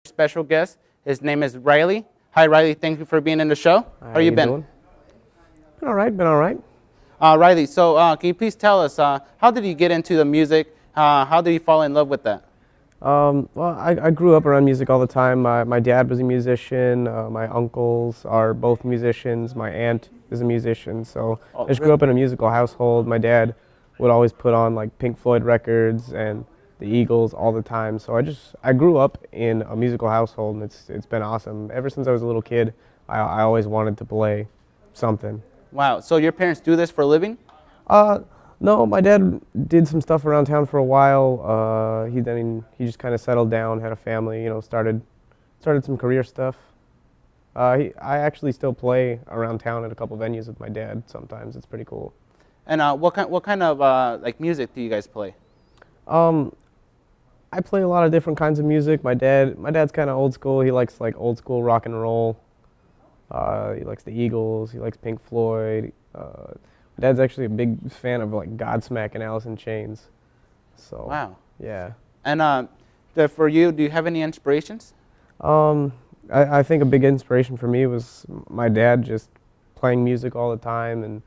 special guest. His name is Reilly. Hi, Reilly. Thank you for being in the show. How you been? Doing? Been all right. Been all right. Reilly, so can you please tell us how did you get into the music? How did you fall in love with that? Well, I grew up around music all the time. My dad was a musician. My uncles are both musicians. My aunt is a musician. So I just grew up in a musical household. My dad would always put on like Pink Floyd records and the Eagles all the time. So I grew up in a musical household, and it's been awesome. Ever since I was a little kid, I always wanted to play something. Wow. So your parents do this for a living? No, my dad did some stuff around town for a while. He just kind of settled down, had a family, started some career stuff. I actually still play around town at a couple venues with my dad sometimes. It's pretty cool. And what kind of like music do you guys play? I play a lot of different kinds of music. My dad's kind of old school. He likes like old school rock and roll. He likes the Eagles. He likes Pink Floyd. My dad's actually a big fan of like Godsmack and Alice in Chains. So wow. Yeah. And for you, do you have any inspirations? I think a big inspiration for me was my dad just playing music all the time and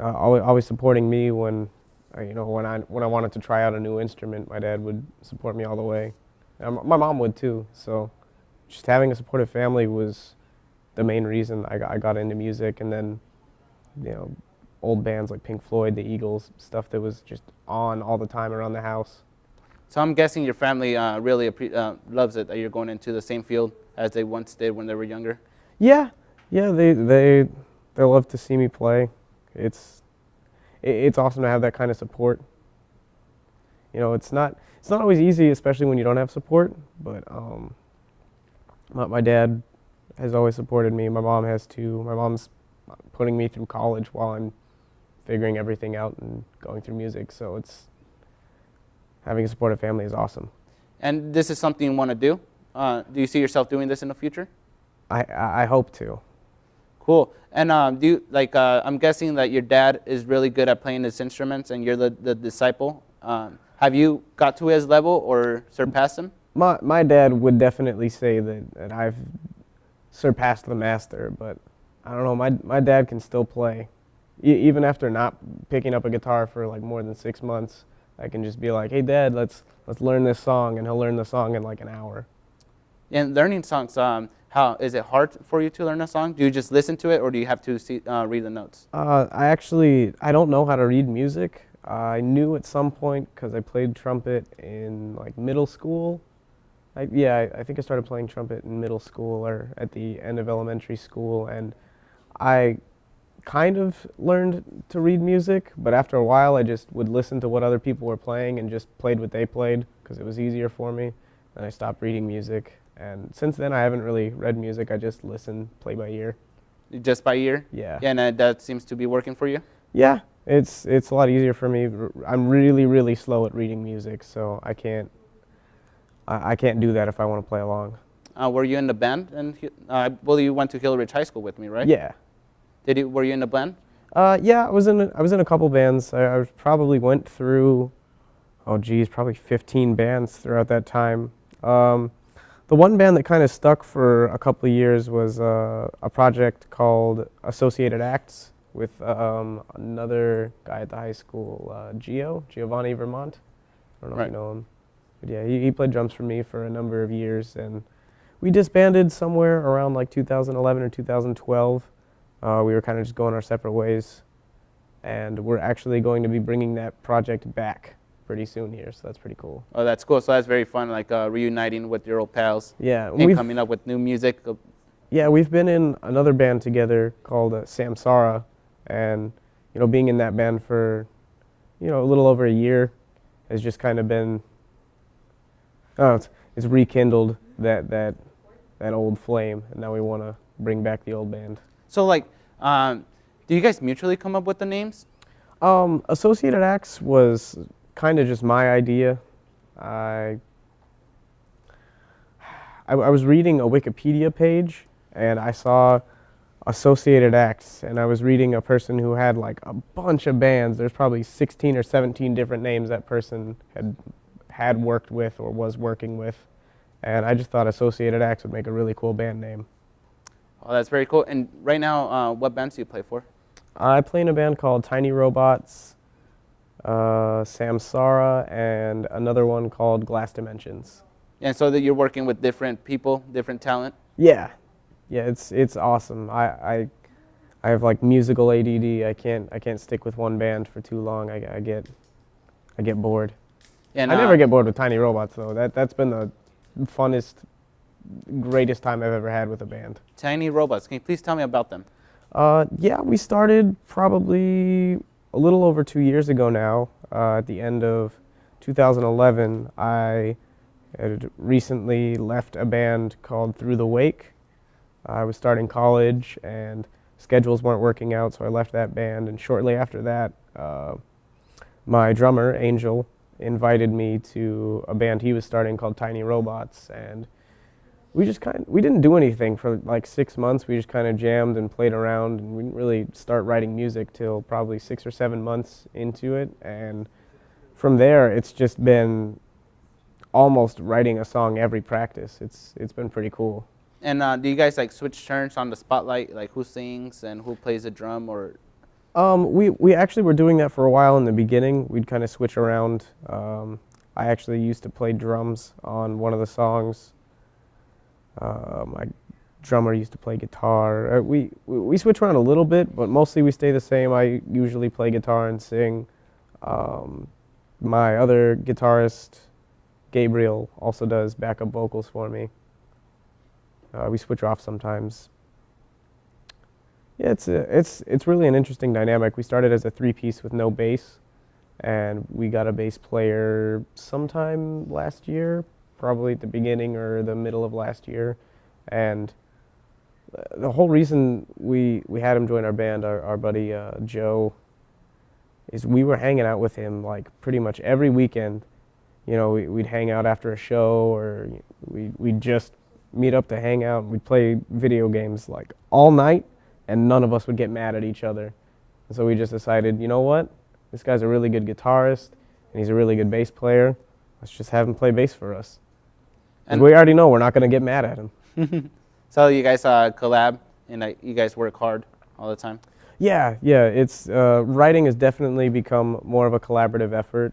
always supporting me when when I wanted to try out a new instrument. My dad would support me all the way. My mom would too. So just having a supportive family was the main reason I got into music. And then old bands like Pink Floyd, the Eagles, stuff that was just on all the time around the house. So I'm guessing your family really loves it that you're going into the same field as they once did when they were younger. Yeah, they love to see me play. It's awesome to have that kind of support. It's not always easy, especially when you don't have support. But my dad has always supported me. My mom has too. My mom's putting me through college while I'm figuring everything out and going through music. So having a supportive family is awesome. And this is something you want to do? Do you see yourself doing this in the future? I hope to. Cool. And I'm guessing that your dad is really good at playing his instruments and you're the disciple. Have you got to his level or surpassed him? My dad would definitely say that I've surpassed the master, but I don't know, my dad can still play. Even after not picking up a guitar for like more than 6 months, I can just be like, hey Dad, let's learn this song, and he'll learn the song in like an hour. And learning songs, how is it hard for you to learn a song? Do you just listen to it, or do you have to read the notes? I don't know how to read music. I knew at some point because I played trumpet in like middle school. I think I started playing trumpet in middle school or at the end of elementary school, and I kind of learned to read music, but after a while I just would listen to what other people were playing and just played what they played because it was easier for me. Then I stopped reading music, and since then I haven't really read music. I just listen, play by ear. Just by ear? Yeah. Yeah, and that seems to be working for you? Yeah, it's a lot easier for me. I'm really, really slow at reading music, so I can't do that if I want to play along. Were you in the band? And well, you went to Hill Ridge High School with me, right? Yeah. Were you in the band? Yeah, I was in a couple bands. I probably went through, probably 15 bands throughout that time. The one band that kind of stuck for a couple of years was a project called Associated Acts with another guy at the high school, Giovanni Vermont. I don't know if you know him. But yeah, he played drums for me for a number of years, and we disbanded somewhere around like 2011 or 2012. We were kind of just going our separate ways, and we're actually going to be bringing that project back pretty soon here, so that's pretty cool. Oh, that's cool. So that's very fun, like reuniting with your old pals. Yeah. And coming up with new music. Yeah, we've been in another band together called Samsara, and being in that band for a little over a year has just kind of been it's rekindled that old flame, and now we want to bring back the old band. So do you guys mutually come up with the names? Associated Acts was kind of just my idea. I was reading a Wikipedia page, and I saw Associated Acts, and I was reading a person who had like a bunch of bands. There's probably 16 or 17 different names that person had worked with or was working with, and I just thought Associated Acts would make a really cool band name. Oh, that's very cool. And right now, what bands do you play for? I play in a band called Tiny Robots, Samsara, and another one called Glass Dimensions. And so that you're working with different people, different talent? Yeah, it's awesome. I have like musical ADD. I can't stick with one band for too long. I get bored. And, I never get bored with Tiny Robots though. That's been the funnest, greatest time I've ever had with a band. Tiny Robots. Can you please tell me about them? Yeah, we started probably a little over 2 years ago now. At the end of 2011, I had recently left a band called Through the Wake. I was starting college and schedules weren't working out, so I left that band. And shortly after that, my drummer, Angel, invited me to a band he was starting called Tiny Robots. And we didn't do anything for like 6 months. We just kind of jammed and played around, and we didn't really start writing music till probably 6 or 7 months into it. And from there, it's just been almost writing a song every practice. It's been pretty cool. And do you guys like switch turns on the spotlight, like who sings and who plays the drum, or? We actually were doing that for a while in the beginning. We'd kind of switch around. I actually used to play drums on one of the songs. My drummer used to play guitar. We switch around a little bit, but mostly we stay the same. I usually play guitar and sing. My other guitarist, Gabriel, also does backup vocals for me. We switch off sometimes. Yeah, it's really an interesting dynamic. We started as a 3-piece with no bass, and we got a bass player sometime last year, probably at the beginning or the middle of last year. And the whole reason we had him join our band, our buddy Joe, is we were hanging out with him like pretty much every weekend. You know, we'd hang out after a show, or we'd just meet up to hang out. We'd play video games like all night, and none of us would get mad at each other. And so we just decided, you know what? This guy's a really good guitarist, and he's a really good bass player. Let's just have him play bass for us. And we already know we're not going to get mad at him. So you guys collab, and you guys work hard all the time? Yeah. It's writing has definitely become more of a collaborative effort.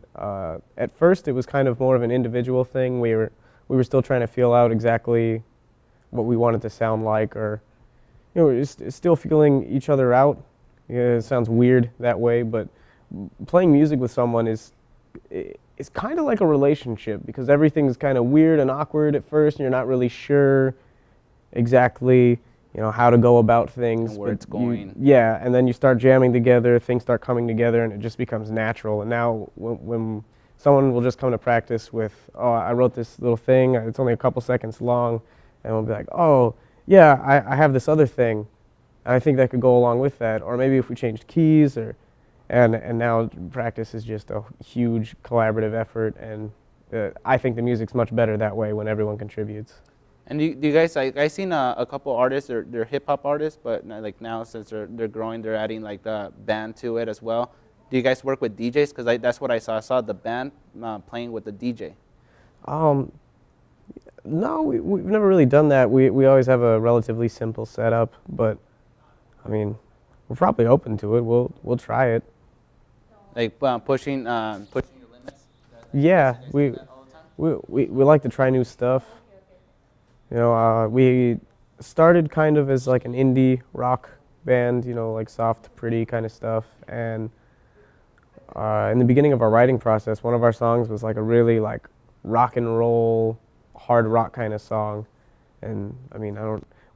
At first, it was kind of more of an individual thing. We were still trying to feel out exactly what we wanted to sound like, or we're still feeling each other out. Yeah, it sounds weird that way, but playing music with someone is kind of like a relationship, because everything's kind of weird and awkward at first, and you're not really sure exactly how to go about things. And where it's going. Yeah, and then you start jamming together, things start coming together, and it just becomes natural. And now when someone will just come to practice with, oh, I wrote this little thing, it's only a couple seconds long, and we'll be like, oh, yeah, I have this other thing, and I think that could go along with that. Or maybe if we changed keys, and now practice is just a huge collaborative effort, and I think the music's much better that way when everyone contributes. And do you guys, I've seen a couple artists, they're hip-hop artists, but like now since they're growing, they're adding like the band to it as well. Do you guys work with DJs? Because that's what I saw. I saw the band playing with the DJ. No, we've never really done that. We always have a relatively simple setup, but I mean, we're probably open to it. We'll try it. Like pushing your limits? Yeah, we like to try new stuff. We started kind of as like an indie rock band, like soft, pretty kind of stuff. And in the beginning of our writing process, one of our songs was like a really like rock and roll, hard rock kind of song. And I mean,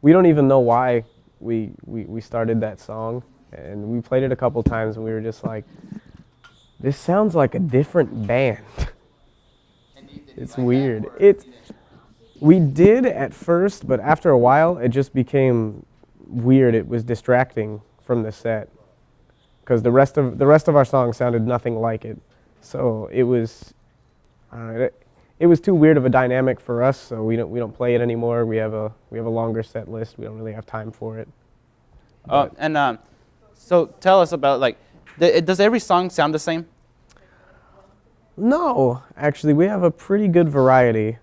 we don't even know why we started that song. And we played it a couple times, and we were just like, this sounds like a different band. It's weird. We did at first, but after a while, it just became weird. It was distracting from the set, because the rest of our songs sounded nothing like it. So it was too weird of a dynamic for us. So we don't play it anymore. We have a longer set list. We don't really have time for it. So tell us about, like, does every song sound the same? No, actually, we have a pretty good variety.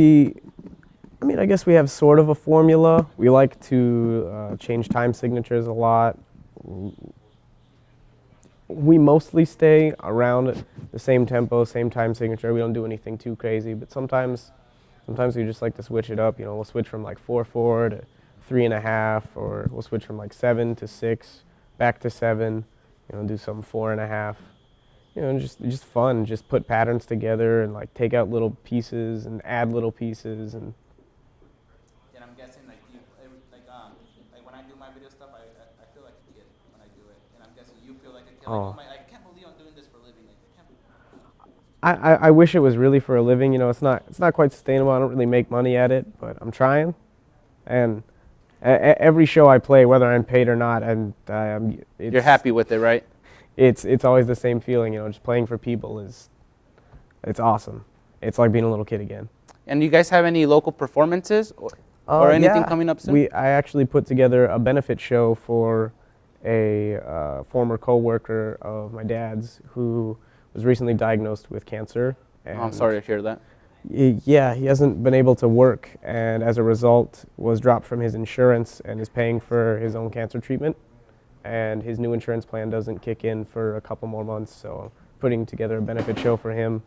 I mean, I guess we have sort of a formula. We like to change time signatures a lot. We mostly stay around the same tempo, same time signature. We don't do anything too crazy, but sometimes we just like to switch it up. You know, we'll switch from like 4/4 to 3.5, or we'll switch from like 7 to 6, back to 7. You know, do some 4.5. You know, just fun. Just put patterns together and like take out little pieces and add little pieces and. And I'm guessing like like when I do my video stuff, I feel like a kid when I do it, and I'm guessing you feel like a kid. Oh. Like, I can't believe I'm doing this for a living. Like, I can't believe. I wish it was really for a living. You know, it's not quite sustainable. I don't really make money at it, but I'm trying. And every show I play, whether I'm paid or not, and You're happy with it, right? It's always the same feeling. You know, just playing for people it's awesome. It's like being a little kid again. And you guys have any local performances or anything coming up soon? I actually put together a benefit show for a former coworker of my dad's who was recently diagnosed with cancer. And I'm sorry to hear that. Yeah, he hasn't been able to work, and as a result was dropped from his insurance and is paying for his own cancer treatment. And his new insurance plan doesn't kick in for a couple more months, so putting together a benefit show for him,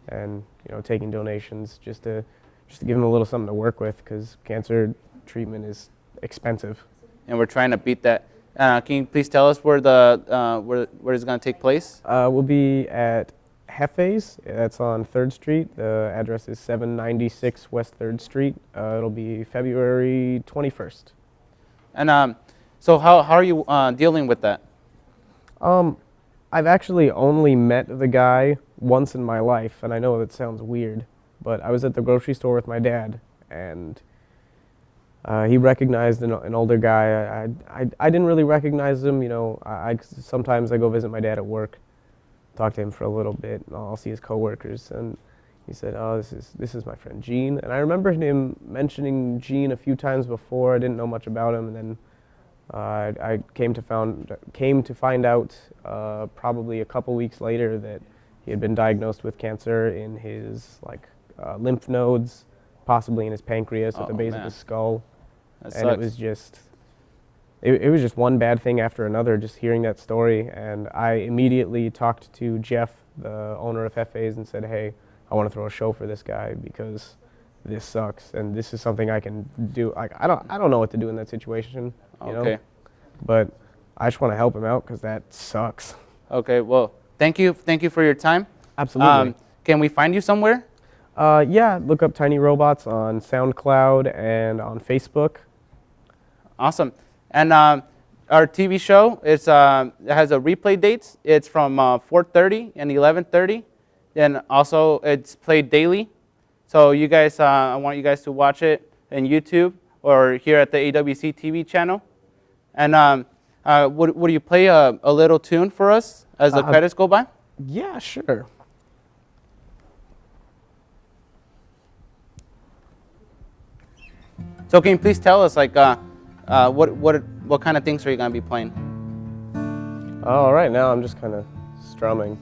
and you know, taking donations just to give him a little something to work with, because cancer treatment is expensive. And we're trying to beat that. Can you please tell us where where it's going to take place? We'll be at Hefe's. That's on 3rd Street. The address is 796 West 3rd Street. It'll be February 21st. And so how are you dealing with that? I've actually only met the guy once in my life, and I know that sounds weird, but I was at the grocery store with my dad, and he recognized an older guy. I didn't really recognize him. You know, sometimes I go visit my dad at work, talk to him for a little bit, and I'll see his coworkers, and he said, "Oh, this is my friend Gene." And I remember him mentioning Gene a few times before. I didn't know much about him, and then I came to find out probably a couple weeks later that he had been diagnosed with cancer in his lymph nodes, possibly in his pancreas at the base of his skull. That and sucks. it was just it was just one bad thing after another, just hearing that story. And I immediately talked to Jeff, the owner of Hefe's, and said, "Hey, I want to throw a show for this guy because this sucks, and this is something I can do." Like, I don't know what to do in that situation, you know? But I just want to help him out because that sucks. Okay, well, thank you for your time. Absolutely. Can we find you somewhere? Yeah, look up Tiny Robots on SoundCloud and on Facebook. Awesome. And our TV show it has a replay dates. It's from 4:30 and 11:30, and also it's played daily. So you guys, I want you guys to watch it on YouTube or here at the AWC TV channel. And would you play a little tune for us as the credits go by? Yeah, sure. So can you please tell us what kind of things are you gonna be playing? All right, now I'm just kind of strumming.